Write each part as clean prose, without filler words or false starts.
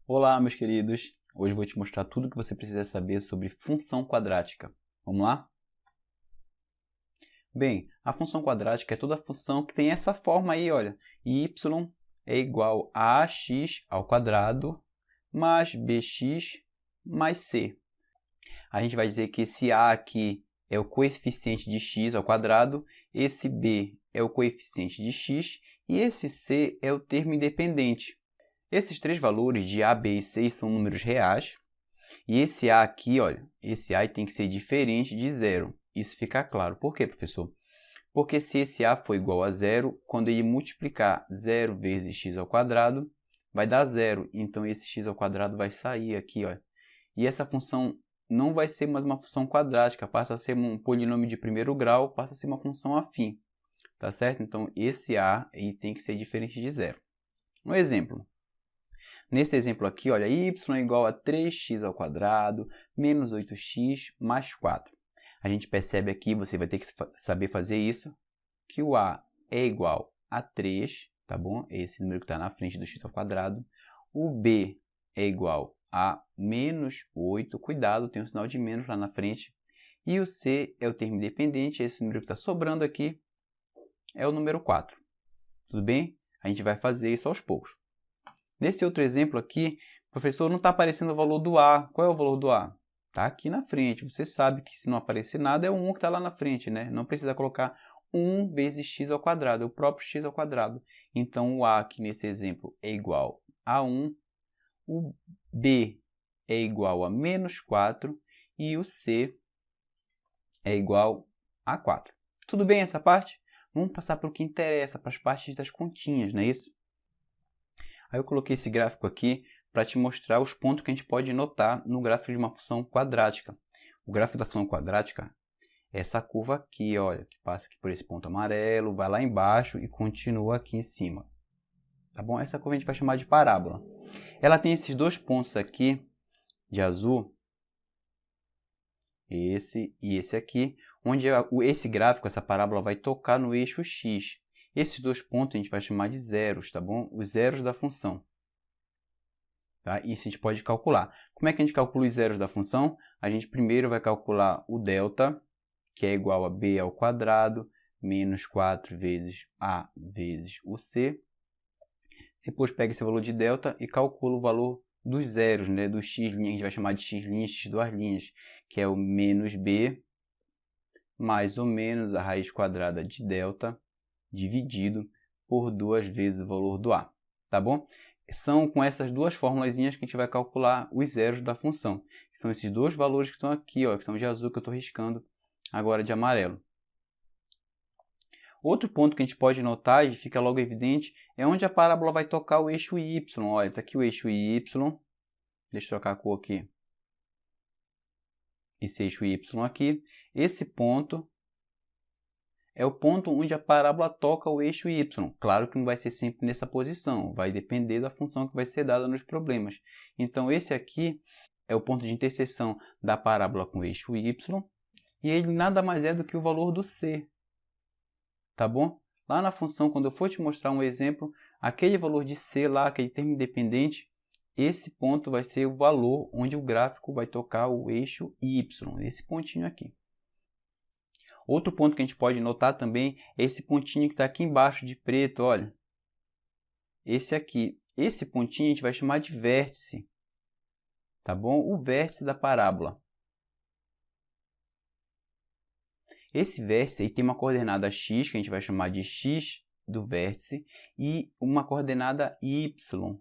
Olá, meus queridos! Hoje eu vou te mostrar tudo o que você precisa saber sobre função quadrática. Vamos lá? Bem, a função quadrática é toda função que tem essa forma aí, olha. Y é igual a ax ao quadrado mais bx mais c. A gente vai dizer que esse a aqui é o coeficiente de x ao quadrado, esse b é o coeficiente de x e esse c é o termo independente. Esses três valores de a, b e c são números reais. E esse a aqui, olha, esse a tem que ser diferente de zero. Isso fica claro. Por quê, professor? Porque se esse a for igual a zero, quando ele multiplicar 0 vezes x ao quadrado, vai dar zero. Então, esse x ao quadrado vai sair aqui, olha. E essa função não vai ser mais uma função quadrática, passa a ser um polinômio de primeiro grau, passa a ser uma função afim. Tá certo? Então, esse a ele tem que ser diferente de zero. Um exemplo. Nesse exemplo aqui, olha, y é igual a 3x ao quadrado menos 8x mais 4. A gente percebe aqui, você vai ter que saber fazer isso, que o a é igual a 3, tá bom? Esse número que está na frente do x ao quadrado. O b é igual a menos 8, cuidado, tem um sinal de menos lá na frente. E o c é o termo independente, esse número que está sobrando aqui é o número 4. Tudo bem? A gente vai fazer isso aos poucos. Nesse outro exemplo aqui, professor, não está aparecendo o valor do a. Qual é o valor do a? Está aqui na frente. Você sabe que se não aparecer nada, é o 1 que está lá na frente, né? Não precisa colocar 1 vezes x ao quadrado, é o próprio x ao quadrado. Então, o a aqui nesse exemplo é igual a 1, o b é igual a menos 4 e o c é igual a 4. Tudo bem essa parte? Vamos passar para o que interessa, para as partes das continhas, não é isso? Aí eu coloquei esse gráfico aqui para te mostrar os pontos que a gente pode notar no gráfico de uma função quadrática. O gráfico da função quadrática é essa curva aqui, olha, que passa aqui por esse ponto amarelo, vai lá embaixo e continua aqui em cima. Tá bom? Essa curva a gente vai chamar de parábola. Ela tem esses dois pontos aqui de azul, esse e esse aqui, onde esse gráfico, essa parábola, vai tocar no eixo x. Esses dois pontos a gente vai chamar de zeros, tá bom? Os zeros da função. Tá? Isso a gente pode calcular. Como é que a gente calcula os zeros da função? A gente primeiro vai calcular o delta, que é igual a b ao quadrado, menos 4 vezes a vezes o c. Depois pega esse valor de delta e calcula o valor dos zeros, né? Do x', a gente vai chamar de x', x duas linhas, que é o menos b mais ou menos a raiz quadrada de delta dividido por 2 vezes o valor do a, tá bom? São com essas duas formulazinhas que a gente vai calcular os zeros da função. São esses dois valores que estão aqui, ó, que estão de azul, que eu estou riscando agora de amarelo. Outro ponto que a gente pode notar, e fica logo evidente, é onde a parábola vai tocar o eixo y. Olha, está aqui o eixo y. Deixa eu trocar a cor aqui. Esse eixo y aqui. Esse ponto é o ponto onde a parábola toca o eixo y. Claro que não vai ser sempre nessa posição, vai depender da função que vai ser dada nos problemas. Então, esse aqui é o ponto de interseção da parábola com o eixo y, e ele nada mais é do que o valor do c. Tá bom? Lá na função, quando eu for te mostrar um exemplo, aquele valor de c lá, aquele termo independente, esse ponto vai ser o valor onde o gráfico vai tocar o eixo y, esse pontinho aqui. Outro ponto que a gente pode notar também é esse pontinho que está aqui embaixo de preto, olha. Esse aqui. Esse pontinho a gente vai chamar de vértice, tá bom? O vértice da parábola. Esse vértice aí tem uma coordenada x, que a gente vai chamar de x do vértice, e uma coordenada y,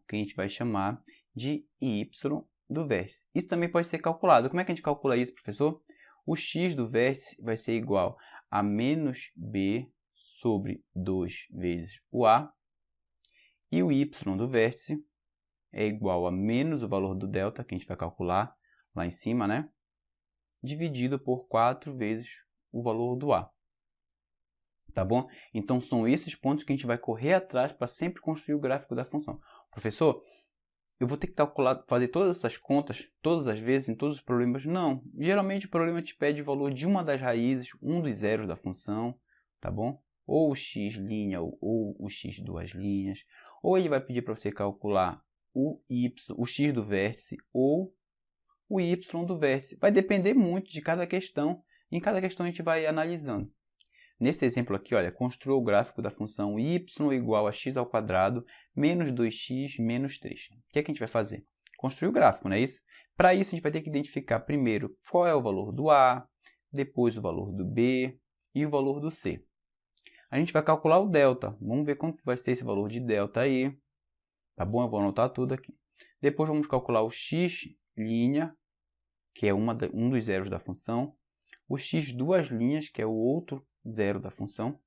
que a gente vai chamar de y do vértice. Isso também pode ser calculado. Como é que a gente calcula isso, professor? O x do vértice vai ser igual a menos b sobre 2 vezes o a. E o y do vértice é igual a menos o valor do delta, que a gente vai calcular lá em cima, né? Dividido por 4 vezes o valor do a. Tá bom? Então, são esses pontos que a gente vai correr atrás para sempre construir o gráfico da função. Professor, eu vou ter que calcular, fazer todas essas contas, todas as vezes, em todos os problemas? Não. Geralmente o problema te pede o valor de uma das raízes, um dos zeros da função, tá bom? Ou o x' ou o x duas linhas. Ou ele vai pedir para você calcular o x do vértice ou o y do vértice. Vai depender muito de cada questão. Em cada questão a gente vai analisando. Nesse exemplo aqui, olha, construa o gráfico da função y igual a x ao quadrado menos 2x menos 3. O que é que a gente vai fazer? Construir o gráfico, não é isso? Para isso, a gente vai ter que identificar primeiro qual é o valor do A, depois o valor do B e o valor do C. A gente vai calcular o delta. Vamos ver quanto vai ser esse valor de delta aí. Tá bom? Eu vou anotar tudo aqui. Depois vamos calcular o x', que é um dos zeros da função. O x duas linhas, que é o outro zero da função.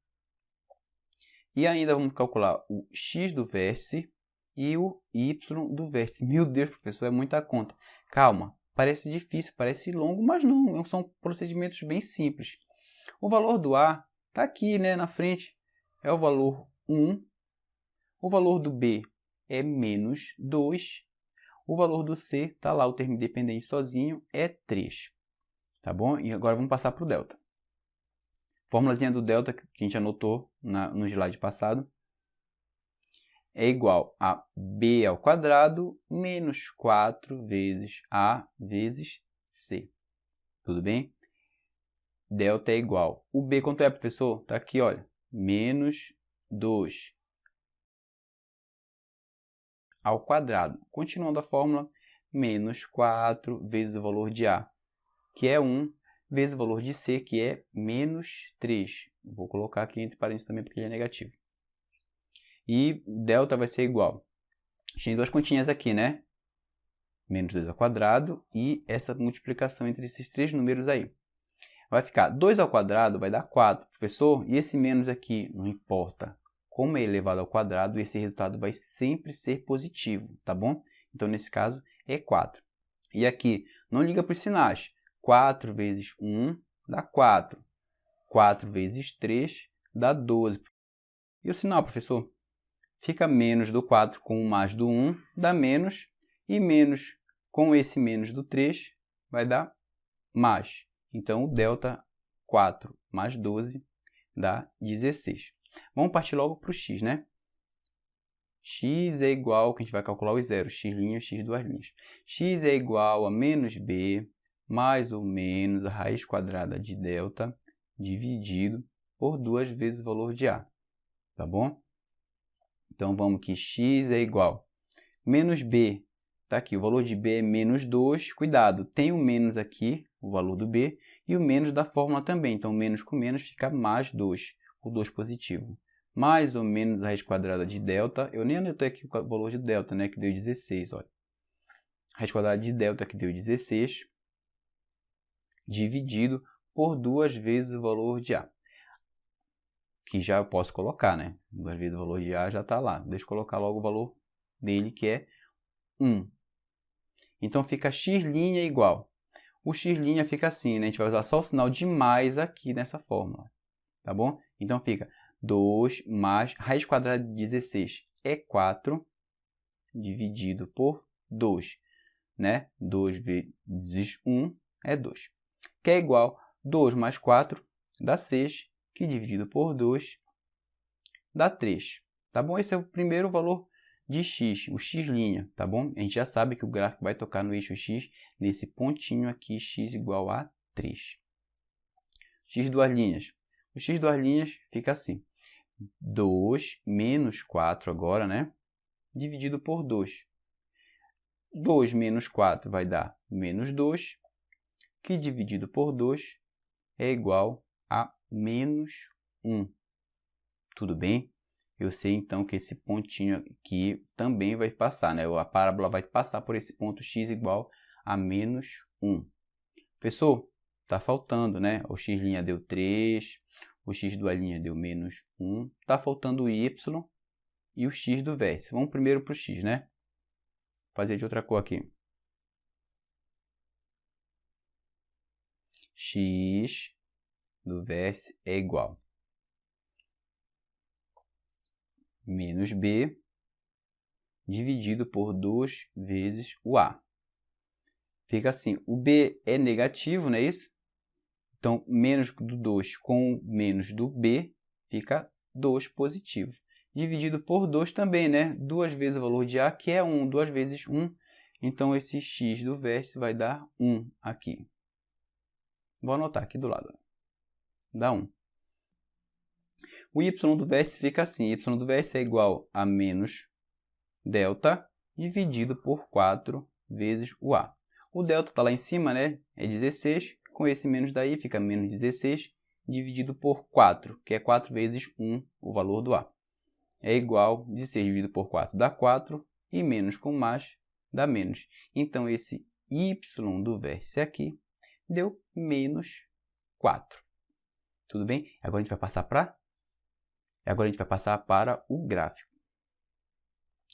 E ainda vamos calcular o x do vértice e o y do vértice. Meu Deus, professor, é muita conta. Calma, parece difícil, parece longo, mas não, são procedimentos bem simples. O valor do A está aqui, né, na frente, é o valor 1. O valor do B é menos 2. O valor do C, está lá o termo independente sozinho, é 3. Tá bom? E agora vamos passar para o delta. Fórmulazinha do delta que a gente anotou no slide passado é igual a b ao quadrado menos 4 vezes a vezes c. Tudo bem? Delta é igual. O b quanto é, professor? Está aqui, olha. Menos 2 ao quadrado. Continuando a fórmula, menos 4 vezes o valor de a, que é 1, vezes o valor de c, que é menos 3. Vou colocar aqui entre parênteses também, porque ele é negativo. E delta vai ser igual. Tem duas continhas aqui, né? Menos 2 ao quadrado e essa multiplicação entre esses três números aí. Vai ficar 2 ao quadrado, vai dar 4, professor. E esse menos aqui, não importa como é elevado ao quadrado, esse resultado vai sempre ser positivo, tá bom? Então, nesse caso, é 4. E aqui, não liga para os sinais. 4 vezes 1 dá 4. 4 vezes 3 dá 12. E o sinal, professor? Fica menos do 4 com o mais do 1 dá menos. E menos com esse menos do 3 vai dar mais. Então, o delta 4 mais 12 dá 16. Vamos partir logo para o x, né? X é igual, que a gente vai calcular os zeros, x', x duas linhas. X é igual a menos b mais ou menos a raiz quadrada de delta dividido por 2 vezes o valor de a. Tá bom? Então, vamos que x é igual a menos b. Está aqui, o valor de b é menos 2. Cuidado, tem o menos aqui, o valor do b, e o menos da fórmula também. Então, menos com menos fica mais 2, o 2 positivo. Mais ou menos a raiz quadrada de delta. Eu nem anotei aqui o valor de delta, né, que deu 16. Olha. A raiz quadrada de delta que deu 16, dividido por 2 vezes o valor de a. Que já eu posso colocar, né? 2 vezes o valor de a já está lá. Deixa eu colocar logo o valor dele, que é 1. Então, fica x' igual. O x' fica assim, né? A gente vai usar só o sinal de mais aqui nessa fórmula. Tá bom? Então, fica 2 mais raiz quadrada de 16 é 4, dividido por 2. Né? 2 vezes 1 é 2. Que é igual a 2 mais 4 dá 6, que dividido por 2 dá 3. Tá bom? Esse é o primeiro valor de x, o x', tá bom? A gente já sabe que o gráfico vai tocar no eixo x, nesse pontinho aqui, x igual a 3. X duas linhas. O x duas linhas fica assim. 2 menos 4 agora, né? Dividido por 2. 2 menos 4 vai dar menos 2, que dividido por 2 é igual a menos 1. Tudo bem? Eu sei, então, que esse pontinho aqui também vai passar, né? A parábola vai passar por esse ponto x igual a menos 1. Professor, está faltando, né? O x' deu 3, o x duas linhas deu menos 1. Está faltando o y e o x do vértice. Vamos primeiro para o x, né? Vou fazer de outra cor aqui. X do vértice é igual menos b dividido por 2 vezes o a. Fica assim, o b é negativo, não é isso? Então, menos do 2 com menos do b fica 2 positivo. dividido por 2 também, né? 2 vezes o valor de A, que é 1, 2 vezes 1. Então, esse x do vértice vai dar 1 aqui. Vou anotar aqui do lado. Dá 1. O y do vértice fica assim. Y do vértice é igual a menos delta dividido por 4 vezes o A. O delta está lá em cima, né? É 16. Com esse menos daí, fica menos 16 dividido por 4, que é 4 vezes 1, o valor do A. É igual, 16 dividido por 4 dá 4, e menos com mais dá menos. Então, esse y do vértice aqui deu menos 4. Tudo bem? Agora a gente vai passar para o gráfico.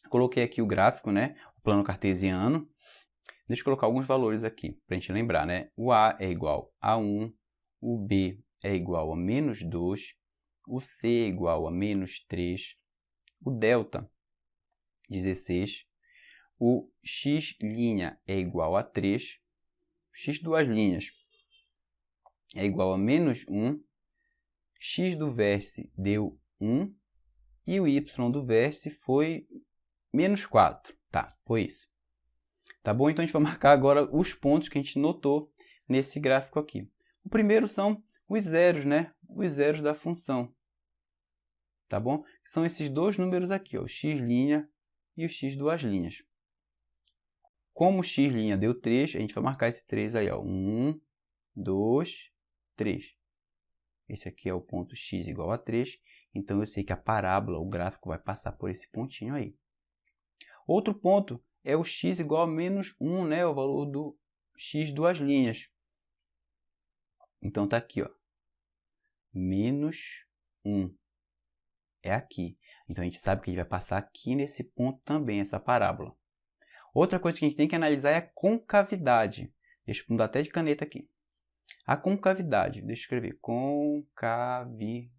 Coloquei aqui o gráfico, né? O plano cartesiano. Deixa eu colocar alguns valores aqui, para a gente lembrar, né? O A é igual a 1, o B é igual a menos 2, o C é igual a menos 3, o delta, 16, o x' é igual a 3, o x duas linhas é igual a menos 1, x do vértice deu 1, e o y do vértice foi menos 4. Tá, foi isso. Tá bom? Então, a gente vai marcar agora os pontos que a gente notou nesse gráfico aqui. O primeiro são os zeros, né? Os zeros da função. Tá bom? São esses dois números aqui, ó, o x' e o x duas linhas. Como o x' deu 3, a gente vai marcar esse 3 aí, ó. 1, 2, 3. Esse aqui é o ponto x igual a 3. Então, eu sei que a parábola, o gráfico, vai passar por esse pontinho aí. Outro ponto é o x igual a menos 1, né? O valor do x duas linhas. Então, está aqui, ó. Menos 1. É aqui. Então, a gente sabe que a gente vai passar aqui nesse ponto também, essa parábola. Outra coisa que a gente tem que analisar é a concavidade. Deixa eu mudar até de caneta aqui. A concavidade. Deixa eu escrever. Concavidade.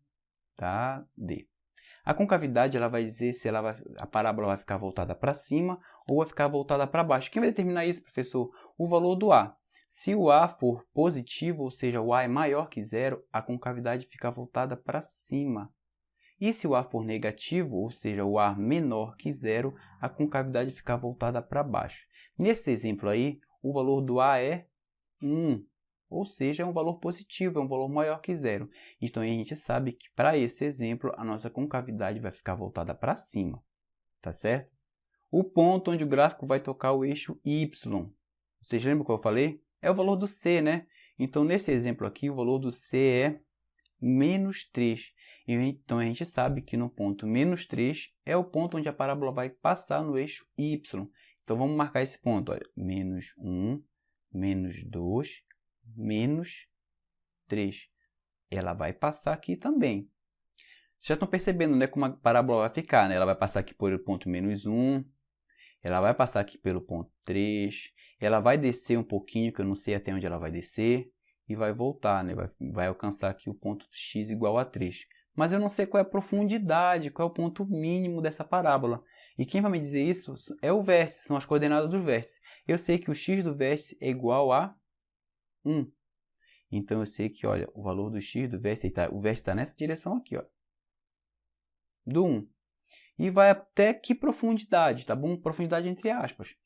A concavidade ela vai dizer se a parábola vai ficar voltada para cima ou vai ficar voltada para baixo. Quem vai determinar isso, professor? O valor do A. Se o A for positivo, ou seja, o A é maior que zero, a concavidade fica voltada para cima. E se o A for negativo, ou seja, o A menor que zero, a concavidade fica voltada para baixo. Nesse exemplo aí, o valor do A é 1, ou seja, é um valor positivo, é um valor maior que zero. Então, a gente sabe que para esse exemplo, a nossa concavidade vai ficar voltada para cima, tá certo? O ponto onde o gráfico vai tocar o eixo Y. Vocês lembram o que eu falei? É o valor do C, né? Então, nesse exemplo aqui, o valor do C é menos 3. Então, a gente sabe que no ponto menos 3 é o ponto onde a parábola vai passar no eixo Y. Então, vamos marcar esse ponto. Olha, menos 1, menos 2, menos 3. Ela vai passar aqui também. Vocês já estão percebendo, né, como a parábola vai ficar, né? Ela vai passar aqui pelo ponto menos 1, ela vai passar aqui pelo ponto 3, ela vai descer um pouquinho, que eu não sei até onde ela vai descer, e vai voltar, né? Vai alcançar aqui o ponto x igual a 3. Mas eu não sei qual é a profundidade, qual é o ponto mínimo dessa parábola. E quem vai me dizer isso é o vértice, são as coordenadas do vértice. Eu sei que o x do vértice é igual a 1. Então, eu sei que, olha, o valor do x do vértice, o vértice está nessa direção aqui, ó, do 1. E vai até que profundidade, tá bom? Profundidade entre aspas.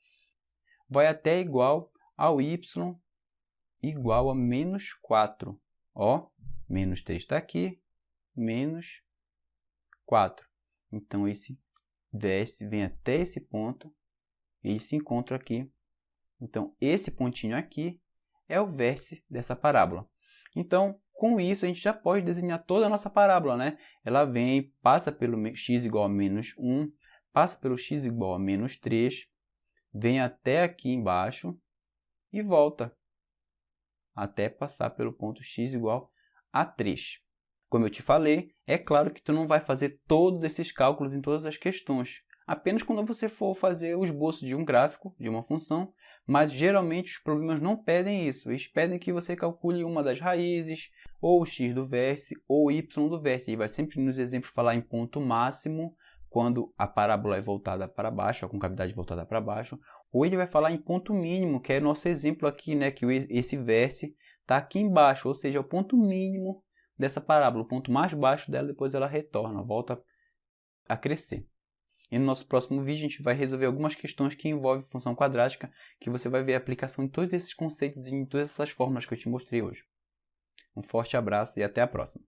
Vai até igual ao y igual a menos 4. Ó, menos 3 está aqui, menos 4. Então, esse vértice vem até esse ponto e se encontra aqui. Então, esse pontinho aqui é o vértice dessa parábola. Então, com isso, a gente já pode desenhar toda a nossa parábola, né? Ela vem, passa pelo x igual a menos 1, passa pelo x igual a menos 3, vem até aqui embaixo e volta até passar pelo ponto x igual a 3. Como eu te falei, é claro que tu não vai fazer todos esses cálculos em todas as questões, apenas quando você for fazer o esboço de um gráfico, de uma função, mas geralmente os problemas não pedem isso, eles pedem que você calcule uma das raízes, ou o x do vértice, ou o y do vértice. Ele vai sempre nos exemplos falar em ponto máximo, quando a parábola é voltada para baixo, a concavidade voltada para baixo, ou ele vai falar em ponto mínimo, que é nosso exemplo aqui, né, que esse vértice está aqui embaixo, ou seja, é o ponto mínimo dessa parábola, o ponto mais baixo dela, depois ela retorna, volta a crescer. E no nosso próximo vídeo a gente vai resolver algumas questões que envolvem função quadrática, que você vai ver a aplicação em todos esses conceitos e em todas essas fórmulas que eu te mostrei hoje. Um forte abraço e até a próxima!